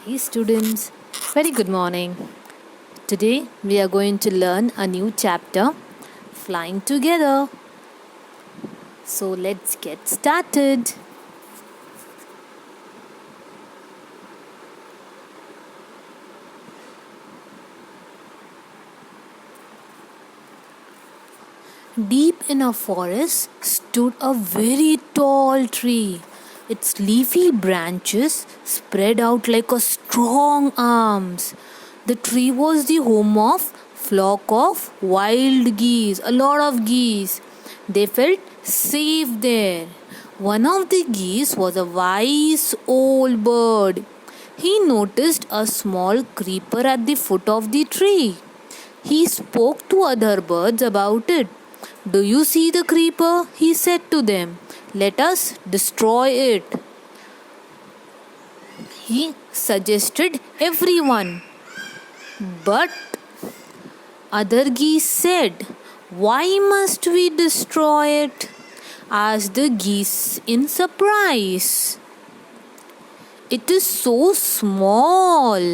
Hey students, very good morning. Today we are going to learn a new chapter, Flying Together. So let's get started. Deep in a forest stood a very tall tree. Its leafy branches spread out like a strong arms. The tree was the home of flock of wild geese, a lot of geese. They felt safe there. One of the geese was a wise old bird. He noticed a small creeper at the foot of the tree. He spoke to other birds about it. "Do you see the creeper?" he said to them. "Let us destroy it." He suggested everyone. But other geese said, "Why must we destroy it?" asked the geese in surprise. "It is so small.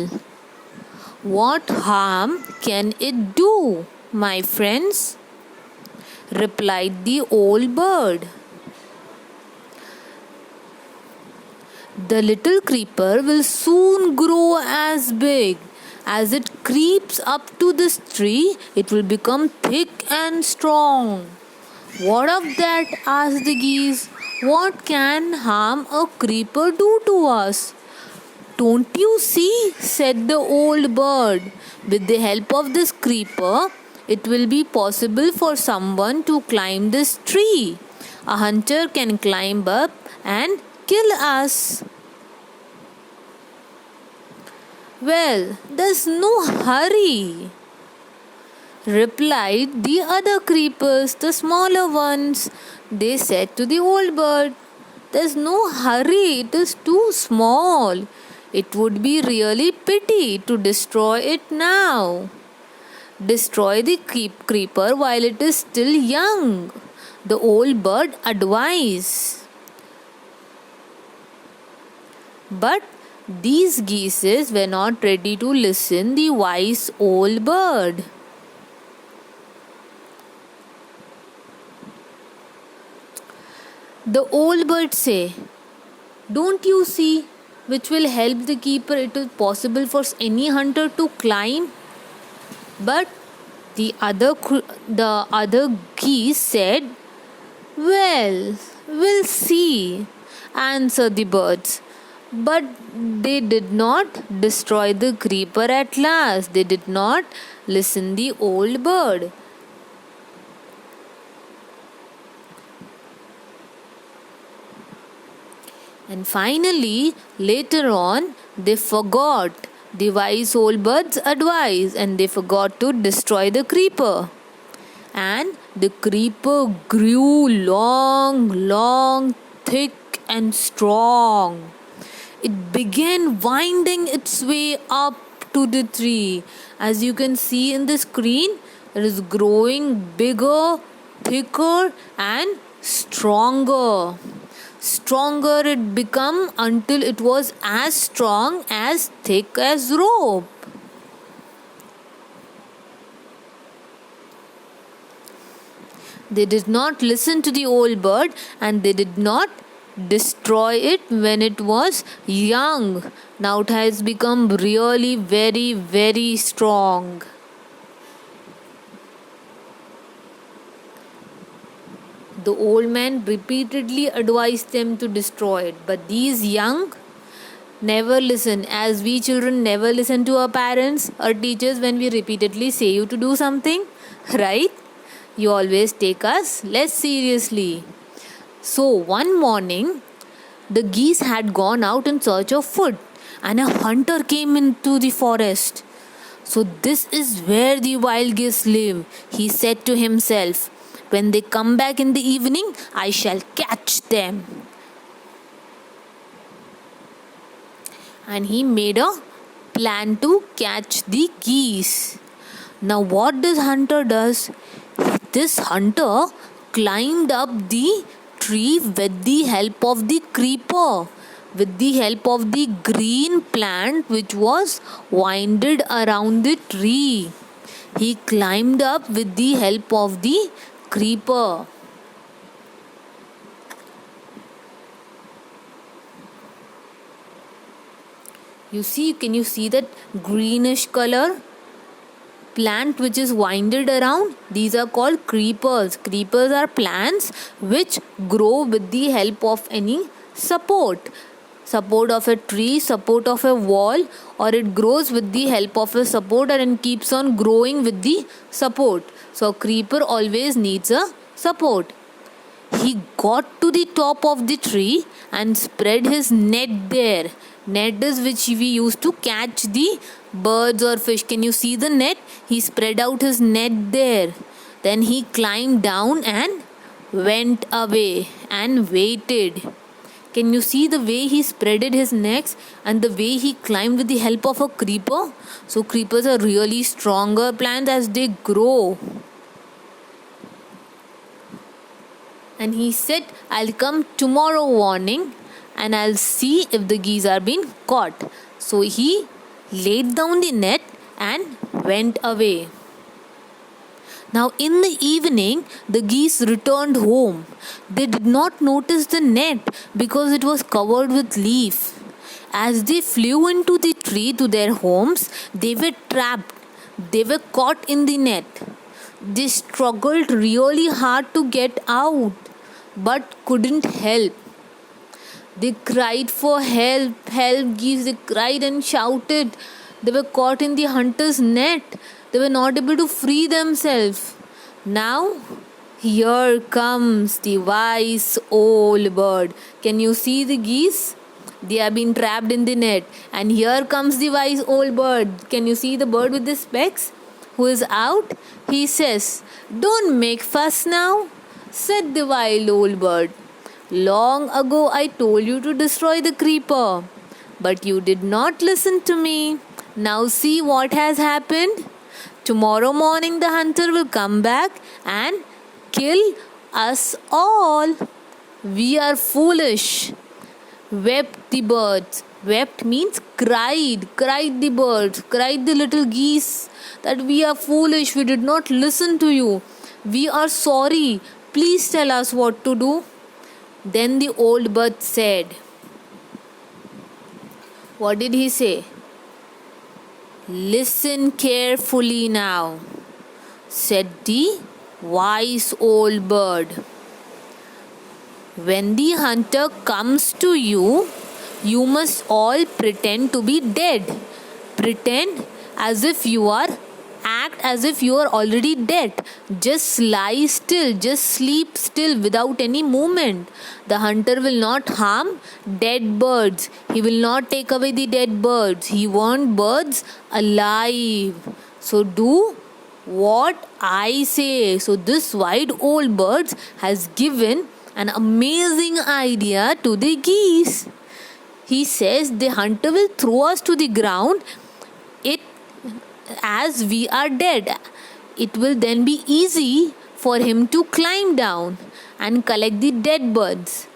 What harm can it do, my friends?" replied the old bird. "The little creeper will soon grow as big. As it creeps up to this tree, it will become thick and strong." "What of that?" asked the geese. "What can harm a creeper do to us?" "Don't you see?" said the old bird. "With the help of this creeper, it will be possible for someone to climb this tree. A hunter can climb up and kill us." "Well, there's no hurry," replied the other creepers, the smaller ones. They said to the old bird, "There's no hurry, it is too small. It would be really pity to destroy it now. Destroy the creeper while it is still young," the old bird advised. But these geese were not ready to listen the wise old bird. The old bird said, "Don't you see which will help the keeper? It is possible for any hunter to climb." But the other geese said, "Well, we'll see," answered the birds. But they did not destroy the creeper at last. They did not listen the old bird. And finally, later on, they forgot the wise old bird's advice and they forgot to destroy the creeper. And the creeper grew long, thick and strong. It began winding its way up to the tree. As you can see in the screen, it is growing bigger, thicker and stronger. Stronger it became until it was as strong, as thick as rope. They did not listen to the old bird and they did not destroy it when it was young. Now it has become really very strong. The old man repeatedly advised them to destroy it, but these young never listen. As we children never listen to our parents or teachers when we repeatedly say you to do something, right? You always take us less seriously. So one morning, the geese had gone out in search of food, and a hunter came into the forest. "So this is where the wild geese live," he said to himself. "When they come back in the evening, I shall catch them." And he made a plan to catch the geese. Now what this hunter does? This hunter climbed up the tree with the help of the creeper. with the help of the green plant which was winded around the tree. He climbed up with the help of the creeper. Can you see that greenish color plant which is winded around? These are called creepers. Creepers are plants which grow with the help of any support of a tree, support of a wall, or it grows with the help of a support and keeps on growing with the support. So creeper always needs a support. He got to the top of the tree and spread his net there. Net is which we use to catch the birds or fish. Can you see the net? He spread out his net there. Then he climbed down and went away and waited. Can you see the way he spreaded his necks and the way he climbed with the help of a creeper? So creepers are really stronger plants as they grow. And he said, I'll come tomorrow morning and I'll see if the geese are being caught. So he laid down the net and went away. Now in the evening, the geese returned home. They did not notice the net because it was covered with leaf. As they flew into the tree to their homes, they were trapped. They were caught in the net. They struggled really hard to get out, but couldn't help. They cried for help, geese. They cried and shouted. They were caught in the hunter's net. They were not able to free themselves. Now, here comes the wise old bird. Can you see the geese? They have been trapped in the net. And here comes the wise old bird. Can you see the bird with the specs? Who is out? He says, "Don't make fuss now," said the wild old bird. "Long ago I told you to destroy the creeper, but you did not listen to me. Now see what has happened. Tomorrow morning the hunter will come back and kill us all. We are foolish," wept the birds. Wept means cried the birds, cried the little geese, that we are foolish, we did not listen to you. We are sorry. Please tell us what to do. Then the old bird said, what did he say? "Listen carefully now," said the wise old bird. "When the hunter comes to you, you must all pretend to be dead. Pretend as if you are Act as if you are already dead. Just lie still, just sleep still without any movement. The hunter will not harm dead birds. He will not take away the dead birds. He wants birds alive. So do what I say." So this wise old bird has given an amazing idea to the geese. He says the hunter will throw us to the ground. As we are dead, it will then be easy for him to climb down and collect the dead birds.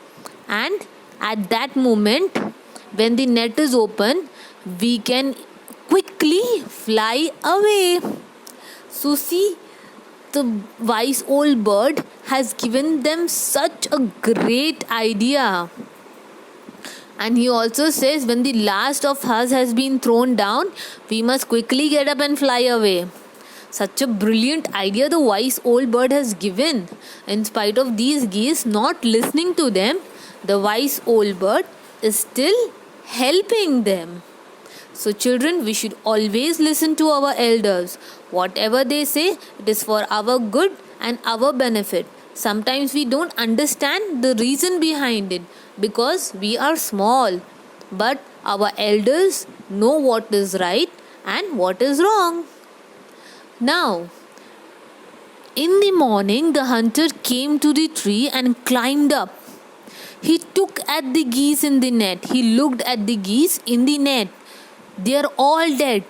And at that moment, when the net is open, we can quickly fly away. So see, the wise old bird has given them such a great idea. And he also says, when the last of us has been thrown down, we must quickly get up and fly away. Such a brilliant idea the wise old bird has given. In spite of these geese not listening to them, the wise old bird is still helping them. So children, we should always listen to our elders. Whatever they say, it is for our good and our benefit. Sometimes we don't understand the reason behind it because we are small. But our elders know what is right and what is wrong. Now, in the morning, the hunter came to the tree and climbed up. He took at the geese in the net. He looked at the geese in the net. They are all dead.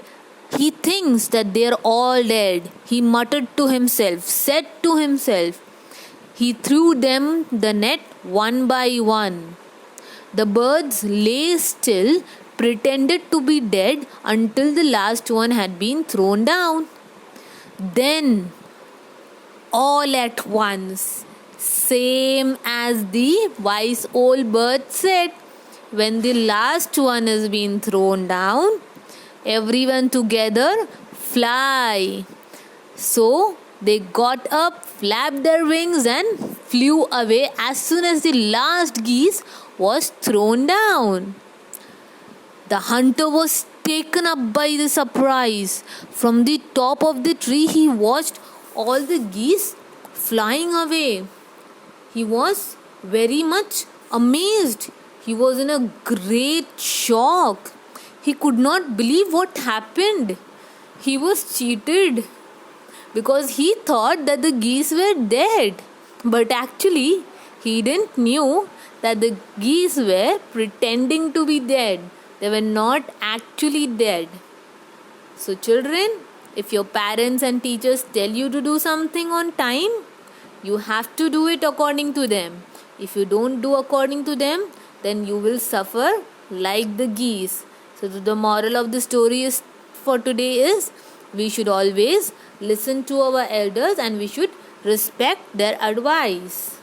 He thinks that they are all dead. He muttered to himself, said to himself. He threw them the net one by one. The birds lay still, pretended to be dead until the last one had been thrown down. Then, all at once, same as the wise old bird said, when the last one has been thrown down, everyone together fly. So they got up, flapped their wings, and flew away as soon as the last geese was thrown down. The hunter was taken up by the surprise. From the top of the tree, he watched all the geese flying away. He was very much amazed. He was in a great shock. He could not believe what happened. He was cheated because he thought that the geese were dead. But actually, he didn't knew that the geese were pretending to be dead. They were not actually dead. So children, if your parents and teachers tell you to do something on time, you have to do it according to them. If you don't do according to them, then you will suffer like the geese. So the moral of the story is for today is we should always listen to our elders and we should respect their advice.